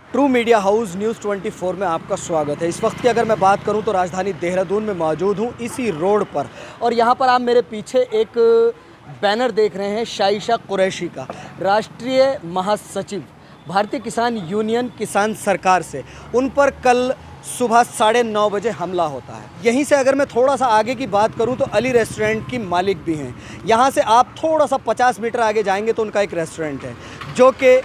True media house news 24 में आपका स्वागत है। इस वक्त की अगर मैं बात करूं तो राजधानी देहरादून में मौजूद हूं इसी रोड पर, और यहां पर आप मेरे पीछे एक बैनर देख रहे हैं शाइशा कुरैशी का, राष्ट्रीय महासचिव भारतीय किसान यूनियन किसान सरकार से। उन पर कल सुबह 9:30 बजे हमला होता है। यहीं से अगर मैं थोड़ा सा आगे की बात करूं तो अली रेस्टोरेंट की मालिक भी हैं। यहां से आप थोड़ा सा 50 मीटर आगे जाएंगे तो उनका एक रेस्टोरेंट है जो कि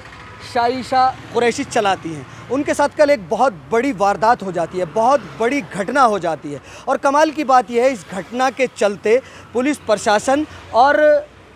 शाइशा कुरैशी चलाती हैं। उनके साथ कल एक बहुत बड़ी वारदात हो जाती है, बहुत बड़ी घटना हो जाती है। और कमाल की बात यह है, इस घटना के चलते पुलिस प्रशासन और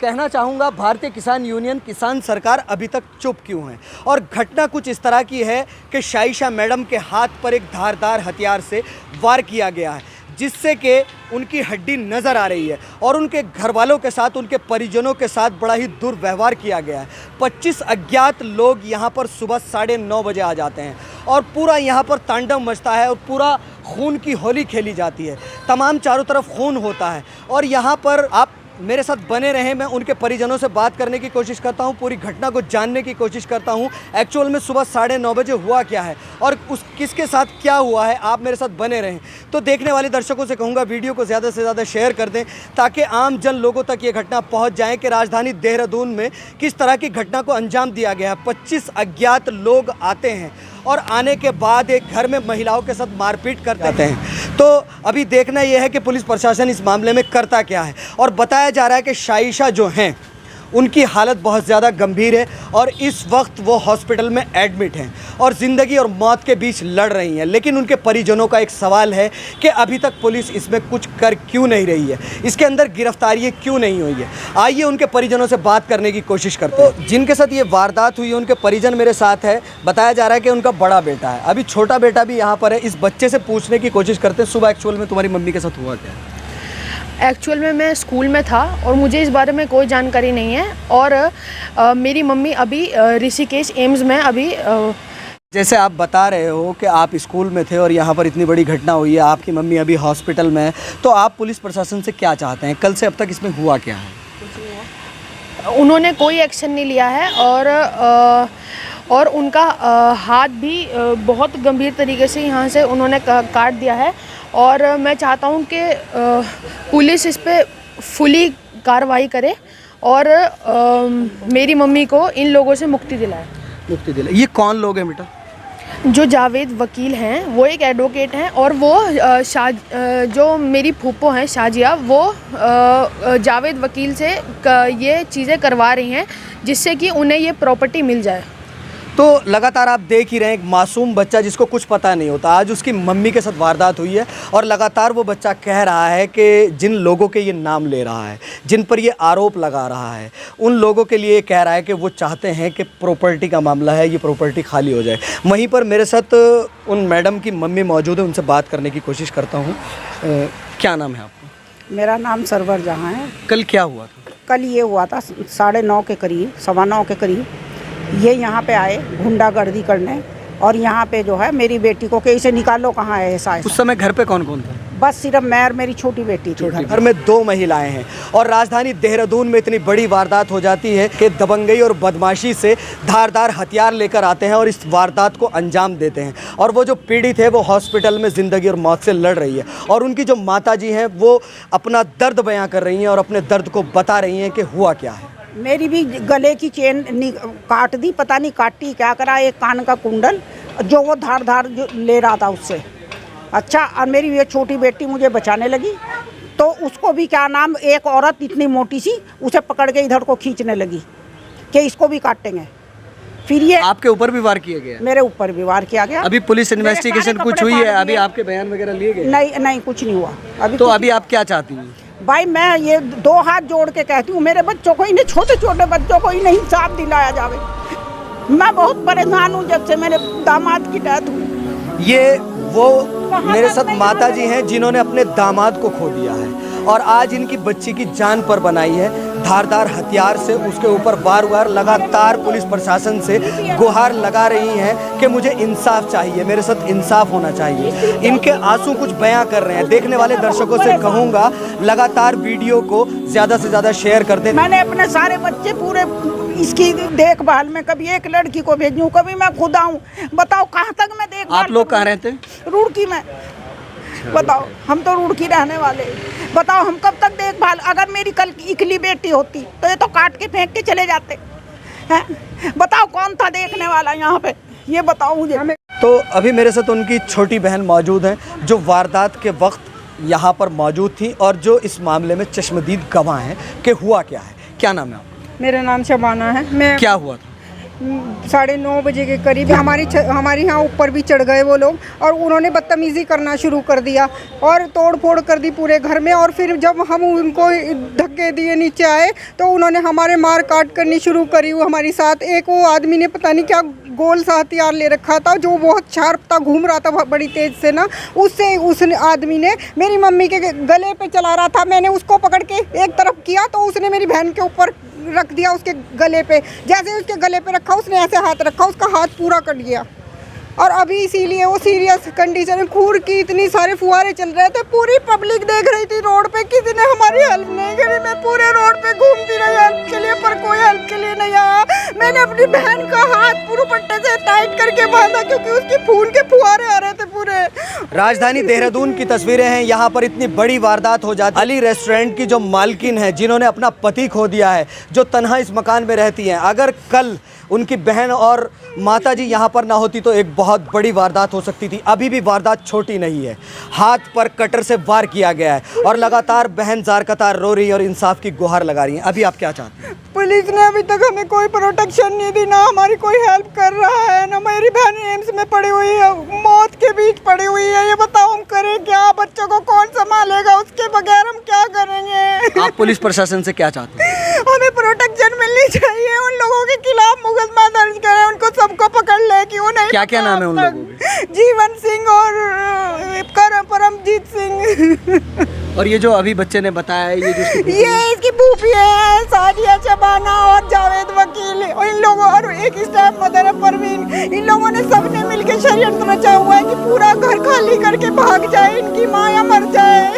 कहना चाहूँगा भारतीय किसान यूनियन किसान सरकार अभी तक चुप क्यों है। और घटना कुछ इस तरह की है कि शाइशा मैडम के हाथ पर एक धारदार हथियार से वार किया गया है, जिससे कि उनकी हड्डी नज़र आ रही है और उनके घर वालों के साथ, उनके परिजनों के साथ बड़ा ही दुर्व्यवहार किया गया है। 25 अज्ञात लोग यहाँ पर सुबह 9:30 बजे आ जाते हैं और पूरा यहाँ पर तांडव मचता है और पूरा खून की होली खेली जाती है। तमाम चारों तरफ खून होता है और यहाँ पर आप मेरे साथ बने रहें। मैं उनके परिजनों से बात करने की कोशिश करता हूं, पूरी घटना को जानने की कोशिश करता हूं। एक्चुअल में सुबह 9:30 बजे हुआ क्या है और किसके साथ क्या हुआ है, आप मेरे साथ बने रहें। तो देखने वाले दर्शकों से कहूंगा वीडियो को ज़्यादा से ज़्यादा शेयर कर दें ताकि आम जन लोगों तक ये घटना पहुंच जाए कि राजधानी देहरादून में किस तरह की घटना को अंजाम दिया गया है। 25 अज्ञात लोग आते हैं और आने के बाद एक घर में महिलाओं के साथ मारपीट कर देते हैं। तो अभी देखना यह है कि पुलिस प्रशासन इस मामले में करता क्या है। और बताया जा रहा है कि शाइशा जो हैं उनकी हालत बहुत ज़्यादा गंभीर है और इस वक्त वो हॉस्पिटल में एडमिट हैं और ज़िंदगी और मौत के बीच लड़ रही हैं। लेकिन उनके परिजनों का एक सवाल है कि अभी तक पुलिस इसमें कुछ कर क्यों नहीं रही है, इसके अंदर गिरफ्तारी क्यों नहीं हुई है। आइए उनके परिजनों से बात करने की कोशिश करते हैं। तो जिनके साथ ये वारदात हुई है उनके परिजन मेरे साथ है। बताया जा रहा है कि उनका बड़ा बेटा है, अभी छोटा बेटा भी यहाँ पर है। इस बच्चे से पूछने की कोशिश करते हैं, सुबह एक्चुअल में तुम्हारी मम्मी के साथ हुआ क्या है? एक्चुअल में मैं स्कूल में था और मुझे इस बारे में कोई जानकारी नहीं है। और मेरी मम्मी अभी ऋषिकेश एम्स में अभी जैसे आप बता रहे हो कि आप स्कूल में थे और यहाँ पर इतनी बड़ी घटना हुई है, आपकी मम्मी अभी हॉस्पिटल में है, तो आप पुलिस प्रशासन से क्या चाहते हैं? कल से अब तक इसमें हुआ क्या है? उन्होंने कोई एक्शन नहीं लिया है और उनका हाथ भी बहुत गंभीर तरीके से यहाँ से उन्होंने काट दिया है। और मैं चाहता हूँ कि पुलिस इस पे फुली कार्रवाई करे और मेरी मम्मी को इन लोगों से मुक्ति दिलाए। ये कौन लोग हैं बेटा? जो जावेद वकील हैं, वो एक एडवोकेट हैं और वो जो मेरी फूफो हैं शाजिया, वो जावेद वकील से ये चीज़ें करवा रही हैं जिससे कि उन्हें ये प्रॉपर्टी मिल जाए। तो लगातार आप देख ही रहे हैं एक मासूम बच्चा जिसको कुछ पता नहीं होता, आज उसकी मम्मी के साथ वारदात हुई है और लगातार वो बच्चा कह रहा है कि जिन लोगों के ये नाम ले रहा है, जिन पर ये आरोप लगा रहा है, उन लोगों के लिए कह रहा है कि वो चाहते हैं कि प्रॉपर्टी का मामला है, ये प्रॉपर्टी खाली हो जाए। वहीं पर मेरे साथ उन मैडम की मम्मी मौजूद है, उनसे बात करने की कोशिश करता हूँ। क्या नाम है आपका? मेरा नाम सरवर जहाँ है। कल क्या हुआ था? कल ये हुआ था 9:30 के करीब, 9:15 के करीब ये यहाँ पे आए गुंडागर्दी करने और यहाँ पे जो है मेरी बेटी को कि इसे निकालो, कहाँ है ऐसा। उस समय घर पे कौन कौन था? बस सिर्फ मैं और मेरी छोटी बेटी थी। घर में 2 महिलाएं हैं और राजधानी देहरादून में इतनी बड़ी वारदात हो जाती है कि दबंगई और बदमाशी से धारदार हथियार लेकर आते हैं और इस वारदात को अंजाम देते हैं। और वो जो पीड़ित है वो हॉस्पिटल में ज़िंदगी और मौत से लड़ रही है और उनकी जो माताजी हैं वो अपना दर्द बयां कर रही हैं और अपने दर्द को बता रही हैं कि हुआ क्या है। मेरी भी गले की चेन काट दी, पता नहीं काटी क्या करा, एक कान का कुंडल जो वो धार जो ले रहा था उससे। अच्छा, और मेरी ये छोटी बेटी मुझे बचाने लगी तो उसको भी क्या नाम, एक औरत इतनी मोटी सी उसे पकड़ के इधर को खींचने लगी कि इसको भी काटेंगे। फिर ये आपके ऊपर भी वार किया गया? मेरे ऊपर भी वार किया गया। अभी पुलिस इन्वेस्टिगेशन कुछ हुई है? अभी आपके बयान वगैरह लिए गए? नहीं कुछ नहीं हुआ अभी। तो अभी आप क्या चाहती हैं? भाई मैं ये 2 हाथ जोड़ के कहती हूँ, मेरे बच्चों को, इन्हें छोटे छोटे बच्चों को इन्हें इंसाफ दिलाया जावे। मैं बहुत परेशान हूँ जब से मेरे दामाद की डेथ हुई। ये वो मेरे साथ माता जी हैं जिन्होंने अपने दामाद को खो दिया है और आज इनकी बच्ची की जान पर बनाई है। धारदार हथियार से उसके ऊपर वार लगातार पुलिस प्रशासन से गुहार लगा रही हैं कि मुझे इंसाफ चाहिए, मेरे साथ इंसाफ होना चाहिए। इनके आंसू कुछ बयां कर रहे हैं। देखने वाले दर्शकों से कहूँगा लगातार वीडियो को ज़्यादा से ज़्यादा शेयर कर दें। मैंने अपने सारे बच्चे पूरे इसकी देखभाल में कभी एक लड़की को भेजूं, कभी मैं खुद आऊं। बताओ कहाँ तक मैं देखभाल। आप लोग कहाँ रहते हैं? रुड़की में। बताओ, हम तो रुड़की रहने वाले। बताओ हम कब तक देखभाल। अगर मेरी कल इकली बेटी होती तो ये तो काट के फेंक के चले जाते हैं। बताओ कौन था देखने वाला यहाँ पे, ये बताओ मुझे। तो अभी मेरे साथ उनकी छोटी बहन मौजूद हैं जो वारदात के वक्त यहाँ पर मौजूद थी और जो इस मामले में चश्मदीद गवाह हैं कि हुआ क्या है। क्या नाम है आपका? मेरा नाम शबाना है। मैं क्या हुआ था? 9:30 बजे के करीब हमारे यहाँ ऊपर भी चढ़ गए वो लोग और उन्होंने बदतमीज़ी करना शुरू कर दिया और तोड़ फोड़ कर दी पूरे घर में। और फिर जब हम उनको धक्के दिए नीचे आए तो उन्होंने हमारे मार काट करनी शुरू करी। वो हमारी साथ एक वो आदमी ने पता नहीं क्या गोल सा हथियार ले रखा था जो बहुत शार्प था, घूम रहा था बड़ी तेज़ से ना, उससे उस आदमी ने मेरी मम्मी के गले पे चला रहा था। मैंने उसको पकड़ के एक तरफ किया तो उसने मेरी बहन के ऊपर रख दिया उसके गले पे। जैसे उसके गले पे रखा उसने ऐसे हाथ रखा, उसका हाथ पूरा कट गया और अभी इसीलिए वो सीरियस कंडीशन में। खून की इतनी सारे फुहारे चल रहे थे, पूरी पब्लिक देख रही थी रोड पे, किसी ने हमारी हेल्प नहीं करी। मैं पूरे रोड पे घूमती रही हेल्प के लिए, पर कोई हेल्प के लिए नहीं आया। मैंने अपनी बहन का हाथ पूरे पट्टे से टाइट करके बांधा क्योंकि उसके खून के फुहारे आ रहे थे पूरे। राजधानी देहरादून की तस्वीरें हैं। यहाँ पर इतनी बड़ी वारदात हो जाती है। अली रेस्टोरेंट की जो मालकिन है, जिन्होंने अपना पति खो दिया है, जो तन्हा इस मकान में रहती हैं, अगर कल उनकी बहन और माताजी यहाँ पर ना होती तो एक बहुत बड़ी वारदात हो सकती थी। अभी भी वारदात छोटी नहीं है। हाथ पर कटर से वार किया गया है और लगातार बहन जार कतार रो रही है और इंसाफ की गुहार लगा रही है। अभी आप क्या चाहते हैं? पुलिस ने अभी तक हमें कोई प्रोटेक्शन नहीं दी, ना हमारी कोई हेल्प कर रहा है, ना मेरी बहन एम्स में पड़ी हुई है, मौत के बीच पड़ी हुई है। ये बताओ हम करें क्या? बच्चों को कौन संभालेगा? उसके बगैर हम क्या करेंगे? आप पुलिस प्रशासन से क्या चाहते हैं? हमें प्रोटेक्शन मिलनी चाहिए। उन लोगों के खिलाफ मुकदमा दर्ज करें, उनको सबको पकड़ ले कि वो नहीं। क्या नाम है उन लोगों के? जीवन सिंह और परमजीत सिंह। और ये जो अभी बच्चे ने बताया है, ये इसकी फूफी है सादिया शबाना और जावेद वकील और इन लोगों और एक स्टाफ मदर परवीन, इन लोगों ने सबने मिलकर षड्यंत्र रचा हुआ है कि पूरा घर खाली करके भाग जाए, इनकी माँ या मर जाए।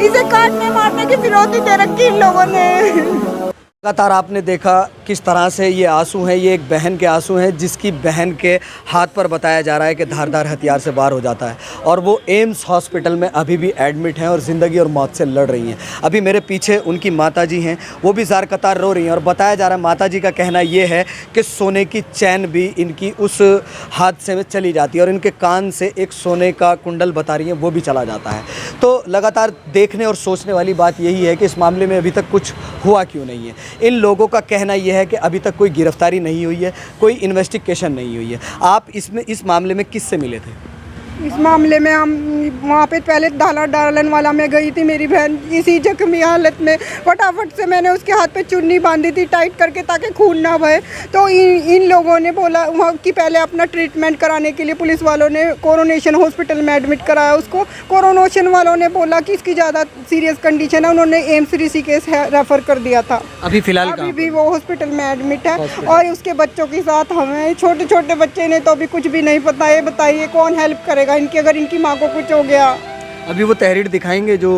इसे काटने मारने की फिरौती दे रखी इन लोगों ने। लगातार आपने देखा किस तरह से ये आंसू हैं, ये एक बहन के आंसू हैं जिसकी बहन के हाथ पर बताया जा रहा है कि धारदार हथियार से वार हो जाता है और वो एम्स हॉस्पिटल में अभी भी एडमिट हैं और ज़िंदगी और मौत से लड़ रही हैं। अभी मेरे पीछे उनकी माताजी हैं, वो भी जार कतार रो रही हैं और बताया जा रहा है, माताजी का कहना ये है कि सोने की चैन भी इनकी उस हादसे में चली जाती है और इनके कान से एक सोने का कुंडल बता रही हैं, वो भी चला जाता है। तो लगातार देखने और सोचने वाली बात यही है कि इस मामले में अभी तक कुछ हुआ क्यों नहीं है। इन लोगों का कहना यह है कि अभी तक कोई गिरफ्तारी नहीं हुई है, कोई इन्वेस्टिगेशन नहीं हुई है। आप इस मामले में किससे मिले थे? इस मामले में हम वहाँ पे पहले डाला डालन वाला में गई थी मेरी बहन इसी जख्मी हालत में। फटाफट से मैंने उसके हाथ पे चुन्नी बांधी थी टाइट करके ताकि खून ना बहे। तो इन लोगों ने बोला वहाँ की पहले अपना ट्रीटमेंट कराने के लिए पुलिस वालों ने कोरोनेशन हॉस्पिटल में एडमिट कराया उसको। कोरोनेशन वालों ने बोला कि इसकी ज़्यादा सीरियस कंडीशन है, उन्होंने एम्स ऋषिकेश रेफ़र कर दिया था। अभी फिलहाल अभी भी वो हॉस्पिटल में एडमिट है और उसके बच्चों के साथ हमें छोटे छोटे बच्चे ने तो अभी कुछ भी नहीं पता। ये बताइए कौन हेल्प करेगा इनकी अगर इनकी माँ को कुछ हो गया? अभी वो तहरीर दिखाएंगे जो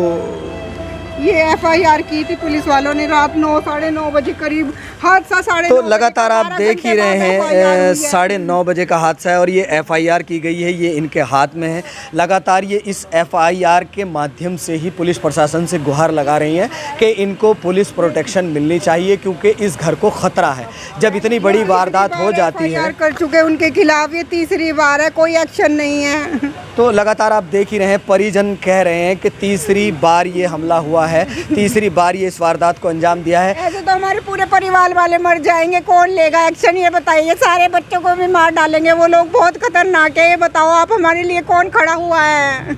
ये एफआईआर की थी पुलिस वालों ने रात 9 साढ़े 9 बजे करीब हादसा। तो लगातार आप देख ही रहे हैं 9:30 बजे का हादसा है और ये एफआईआर की गई है, ये इनके हाथ में है। लगातार ये इस एफआईआर के माध्यम से ही पुलिस प्रशासन से गुहार लगा रही हैं कि इनको पुलिस प्रोटेक्शन मिलनी चाहिए क्योंकि इस घर को ख़तरा है। जब इतनी बड़ी वारदात हो जाती है, कर चुके उनके खिलाफ, ये तीसरी बार है, कोई एक्शन नहीं है। तो लगातार आप देख ही रहे हैं, परिजन कह रहे हैं कि तीसरी बार ये हमला हुआ है, तीसरी बार ये इस वारदात को अंजाम दिया है। ऐसे तो हमारे पूरे परिवार वाले मर जाएंगे, कौन लेगा एक्शन? ये बताइए, सारे बच्चों को भी मार डालेंगे वो लोग, बहुत खतरनाक है। ये बताओ आप, हमारे लिए कौन खड़ा हुआ है?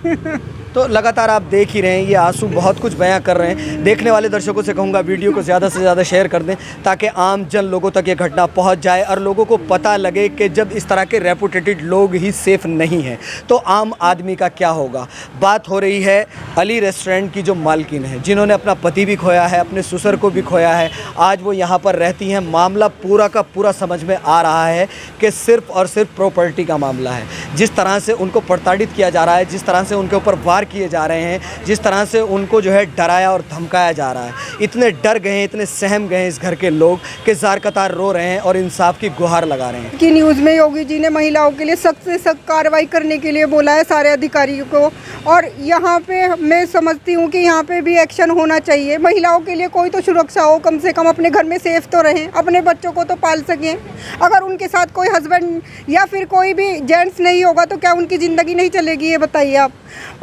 तो लगातार आप देख ही रहे हैं, ये आंसू बहुत कुछ बयां कर रहे हैं। देखने वाले दर्शकों से कहूँगा वीडियो को ज़्यादा से ज़्यादा शेयर कर दें ताकि आम जन लोगों तक ये घटना पहुंच जाए और लोगों को पता लगे कि जब इस तरह के रेपुटेटेड लोग ही सेफ़ नहीं हैं तो आम आदमी का क्या होगा। बात हो रही है अली रेस्टोरेंट की जो मालकिन है, जिन्होंने अपना पति भी खोया है, अपने ससुर को भी खोया है, आज वो यहाँ पर रहती हैं। मामला पूरा का पूरा समझ में आ रहा है कि सिर्फ़ और सिर्फ प्रॉपर्टी का मामला है। जिस तरह से उनको प्रताड़ित किया जा रहा है, जिस तरह से उनके ऊपर वार किए जा रहे हैं, जिस तरह से उनको जो है डराया और धमकाया जा रहा है, इतने डर गए हैं, इतने सहम गए हैं इस घर के लोग कि जार कतार रो रहे हैं और इंसाफ की गुहार लगा रहे हैं। कि न्यूज़ में योगी जी ने महिलाओं के लिए सख्त से सख्त कार्रवाई करने के लिए बोला है सारे अधिकारियों को, और यहाँ पे मैं समझती हूँ कि यहाँ पे भी एक्शन होना चाहिए। महिलाओं के लिए कोई तो सुरक्षा हो, कम से कम अपने घर में सेफ तो रहें, अपने बच्चों को तो पाल सकें। अगर उनके साथ कोई हस्बैंड या फिर कोई भी जेंट्स नहीं होगा तो क्या उनकी ज़िंदगी नहीं चलेगी, ये बताइए आप।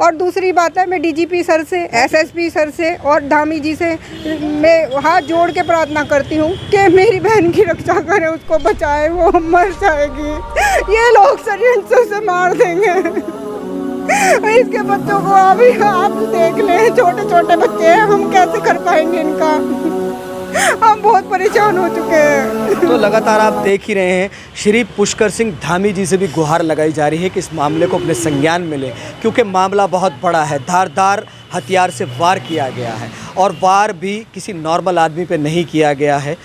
और दूसरी बात है, मैं डीजीपी सर से, एसएसपी सर से और धामी जी से मैं हाथ जोड़ के प्रार्थना करती हूँ कि मेरी बहन की रक्षा करें, उसको बचाएं, वो मर जाएगी। ये लोग षड्यंत्र से मार देंगे। इसके बच्चों को अभी आप देख लें, छोटे छोटे बच्चे हैं, हम कैसे कर पाएंगे इनका। हम बहुत परेशान हो चुके हैं। तो लगातार आप देख ही रहे हैं, श्री पुष्कर सिंह धामी जी से भी गुहार लगाई जा रही है कि इस मामले को अपने संज्ञान में लें, क्योंकि मामला बहुत बड़ा है। धारदार हथियार से वार किया गया है और वार भी किसी नॉर्मल आदमी पे नहीं किया गया है।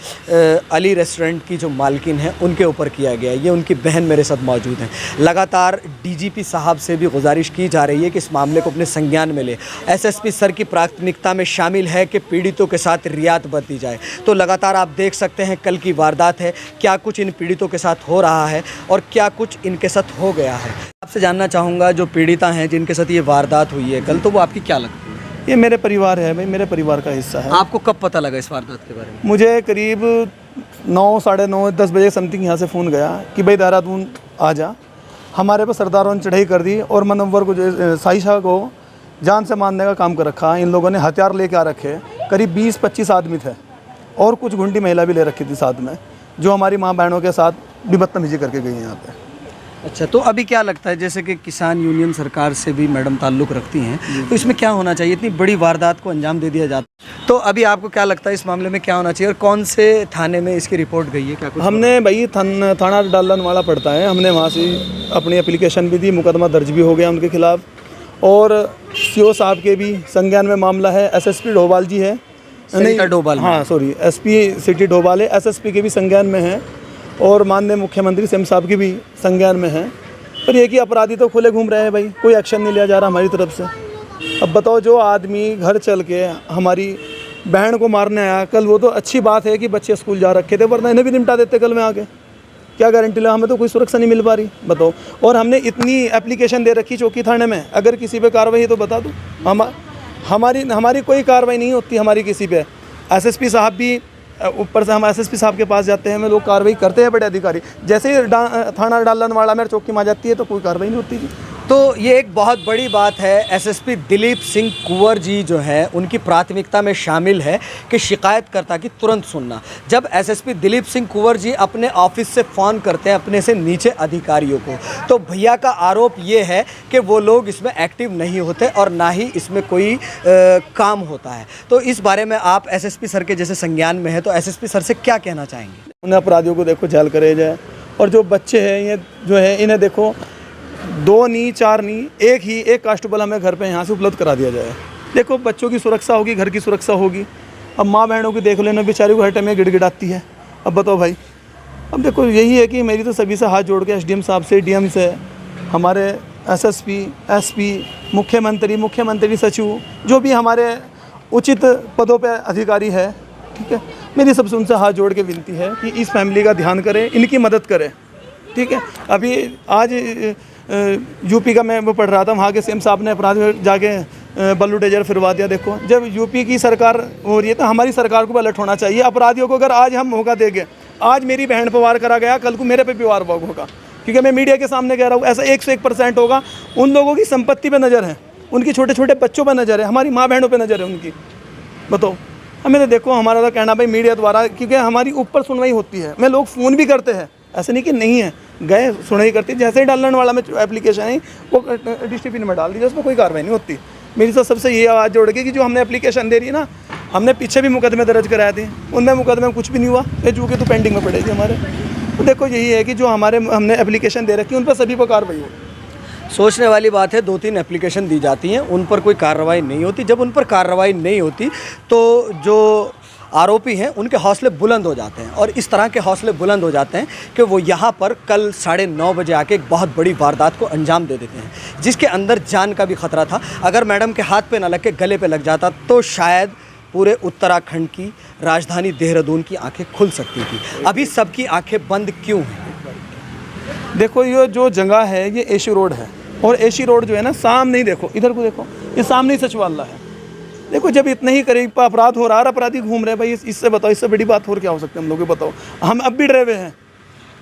अली रेस्टोरेंट की जो मालकिन है उनके ऊपर किया गया है। ये उनकी बहन मेरे साथ मौजूद हैं। लगातार डीजीपी साहब से भी गुजारिश की जा रही है कि इस मामले को अपने संज्ञान में ले। एसएसपी सर की प्राथमिकता में शामिल है कि पीड़ितों के साथ रियायत बरती जाए। तो लगातार आप देख सकते हैं कल की वारदात है, क्या कुछ इन पीड़ितों के साथ हो रहा है और क्या कुछ इनके साथ हो गया है। आपसे जानना चाहूँगा, जो पीड़िता हैं जिनके साथ ये वारदात हुई है कल, तो वो आपकी क्या लगती है? ये मेरे परिवार है भाई, मेरे परिवार का हिस्सा है। आपको कब पता लगा इस वारदात के बारे में? मुझे करीब 9, साढ़े 9, 10 बजे समथिंग यहाँ से फ़ोन गया कि भाई देहरादून आ जा। हमारे पर सरदारों ने चढ़ाई कर दी और मनव्वर को, जो साइशा को जान से मारने का काम कर रखा। इन लोगों ने हथियार लेके आ रखे, करीब 20-25 आदमी थे और कुछ गुंडी महिला भी ले रखी थी साथ में, जो हमारी माँ बहनों के साथ भी बदतमीजी करके गई हैं यहाँ पे। अच्छा, तो अभी क्या लगता है, जैसे कि किसान यूनियन सरकार से भी मैडम ताल्लुक़ रखती हैं, तो इसमें क्या होना चाहिए? इतनी बड़ी वारदात को अंजाम दे दिया जाता है, तो अभी आपको क्या लगता है इस मामले में क्या होना चाहिए और कौन से थाने में इसकी रिपोर्ट गई है? क्या कुछ हमने भाई थाना डालनवाला पड़ता है, हमने वहाँ से अपनी एप्लीकेशन भी दी, मुकदमा दर्ज भी हो गया उनके खिलाफ, और सीओ साहब के भी संज्ञान में मामला है। एसएसपी डोभाल जी है, नहीं डोभाल, हाँ सॉरी, एसपी सिटी डोभाल है, एसएसपी के भी संज्ञान में है और माननीय मुख्यमंत्री सीएम साहब की भी संज्ञान में है। पर ये कि अपराधी तो खुले घूम रहे हैं भाई, कोई एक्शन नहीं लिया जा रहा हमारी तरफ से। अब बताओ, जो आदमी घर चल के हमारी बहन को मारने आया कल, वो तो अच्छी बात है कि बच्चे स्कूल जा रखे थे, वरना इन्हें भी निपटा देते कल में आके। क्या गारंटी ला, हमें तो कोई सुरक्षा नहीं मिल पा रही, बताओ। और हमने इतनी एप्लीकेशन दे रखी चौकी थाने में, अगर किसी पे कार्रवाई तो बता दो। हमारी कोई कार्रवाई नहीं होती हमारी किसी पे। एसएसपी साहब भी ऊपर से, हम एसएसपी साहब के पास जाते हैं, हमें लोग कार्रवाई करते हैं बड़े अधिकारी, जैसे ही थाना डालनवाला में चौकी में आ जाती है तो कोई कार्रवाई नहीं होती जी। तो ये एक बहुत बड़ी बात है। एसएसपी दिलीप सिंह कुंवर जी जो हैं, उनकी प्राथमिकता में शामिल है कि शिकायतकर्ता की तुरंत सुनना। जब एसएसपी दिलीप सिंह कुंवर जी अपने ऑफिस से फ़ोन करते हैं अपने से नीचे अधिकारियों को, तो भैया का आरोप ये है कि वो लोग इसमें एक्टिव नहीं होते और ना ही इसमें कोई काम होता है। तो इस बारे में आप एसएसपी सर के जैसे संज्ञान में है, तो एसएसपी सर से क्या कहना चाहेंगे? उन्हें अपराधियों को देखो जेल करे जाए, और जो बच्चे हैं ये जो है, इन्हें देखो 2 नहीं 4 नहीं, एक कांस्टेबल हमें घर पे यहाँ से उपलब्ध करा दिया जाए। देखो, बच्चों की सुरक्षा होगी, घर की सुरक्षा होगी। अब माँ बहनों की देख लेना, बेचारी को हर टाइम में गिड़गिड़ाती है। अब बताओ भाई, अब देखो यही है कि मेरी तो सभी से हाथ जोड़ के, एसडीएम साहब से, डीएम से, हमारे एसएसपी, एसपी, मुख्यमंत्री सचिव, जो भी हमारे उचित पदों पर अधिकारी है, ठीक है, मेरी सबसे उनसे हाथ जोड़ के विनती है कि इस फैमिली का ध्यान करें, इनकी मदद करें, ठीक है। अभी आज यूपी का मैं वो पढ़ रहा था, वहाँ के सीएम साहब ने अपराध जाके बल्लू डेजर फिरवा दिया। देखो, जब यूपी की सरकार हो रही है तो हमारी सरकार को भी अलर्ट होना चाहिए। अपराधियों को अगर आज हम मौका देंगे, आज मेरी बहन पर वार करा गया, कल को मेरे पे भी वार होगा, क्योंकि मैं मीडिया के सामने कह रहा हूँ। ऐसा 101% होगा। उन लोगों की संपत्ति पर नज़र है, उनकी छोटे छोटे बच्चों पर नज़र है, हमारी माँ बहनों पर नज़र है उनकी। बताओ, हमें तो देखो, हमारा तो कहना भाई मीडिया द्वारा, क्योंकि हमारी ऊपर सुनवाई होती है, मैं लोग फ़ोन भी करते हैं, ऐसे नहीं कि नहीं है, गए सुनवाई करती है। जैसे ही डालने वाला में एप्लीकेशन है वो डिस्ट्रिक्ट में डाल दी, उसमें कोई कार्रवाई नहीं होती। मेरी तो सबसे ये आवाज़ जोड़ के कि जो हमने एप्लीकेशन दे रही है ना, हमने पीछे भी मुकदमे दर्ज कराए थे, उनमें मुकदमे में कुछ भी नहीं हुआ, ये चूँकि तो पेंडिंग में पड़ेगी हमारे। तो देखो यही है कि जो हमने एप्लीकेशन दे रखी है उन पर सभी पर कार्रवाई हो। सोचने वाली बात है, 2-3 एप्लीकेशन दी जाती हैं, उन पर कोई कार्रवाई नहीं होती। जब उन पर कार्रवाई नहीं होती तो जो आरोपी हैं उनके हौसले बुलंद हो जाते हैं, और इस तरह के हौसले बुलंद हो जाते हैं कि वो यहाँ पर कल 9:30 बजे आके एक बहुत बड़ी वारदात को अंजाम दे देते हैं, जिसके अंदर जान का भी खतरा था। अगर मैडम के हाथ पे ना लग के गले पे लग जाता तो शायद पूरे उत्तराखंड की राजधानी देहरादून की आंखें खुल सकती थी। अभी सबकी आंखें बंद क्यों हैं? देखो ये जो जगह है ये एशी रोड है, और एशी रोड जो है ना सामने ही देखो, इधर को देखो, ये सामने ही सचिवालय है। देखो जब इतने ही करीब अपराध हो रहा है, अपराधी घूम रहे हैं भाई, इससे बताओ, इससे बड़ी बात और क्या हो सकती है? हम लोग को बताओ, हम अब भी डरे हुए हैं।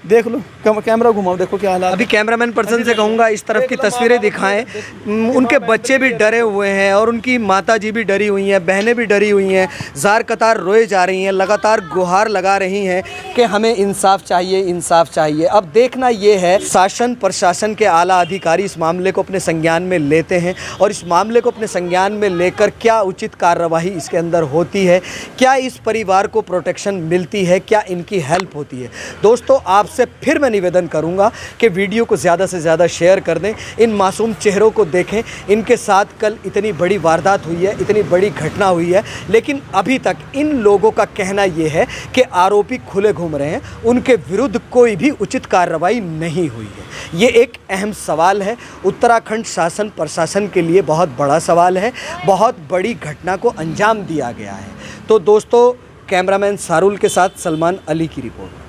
देख लो, कैमरा घुमाओ, देखो क्या हालात। अभी कैमरामैन पर्सन से कहूँगा इस तरफ की तस्वीरें दिखाएं। उनके बच्चे भी डरे हुए हैं और उनकी माताजी भी डरी हुई हैं, बहनें भी डरी हुई हैं, जार कतार रोए जा रही हैं, लगातार गुहार लगा रही हैं कि हमें इंसाफ चाहिए, इंसाफ चाहिए। अब देखना ये है, शासन प्रशासन के आला अधिकारी इस मामले को अपने संज्ञान में लेते हैं, और इस मामले को अपने संज्ञान में लेकर क्या उचित कार्रवाई इसके अंदर होती है, क्या इस परिवार को प्रोटेक्शन मिलती है, क्या इनकी हेल्प होती है। दोस्तों आपसे फिर मैं निवेदन करूंगा कि वीडियो को ज़्यादा से ज़्यादा शेयर कर दें, इन मासूम चेहरों को देखें। इनके साथ कल इतनी बड़ी वारदात हुई है, इतनी बड़ी घटना हुई है, लेकिन अभी तक इन लोगों का कहना ये है कि आरोपी खुले घूम रहे हैं, उनके विरुद्ध कोई भी उचित कार्रवाई नहीं हुई है। ये एक अहम सवाल है, उत्तराखंड शासन प्रशासन के लिए बहुत बड़ा सवाल है, बहुत बड़ी घटना को अंजाम दिया गया है। तो दोस्तों कैमरामैन सारुल के साथ सलमान अली की रिपोर्ट।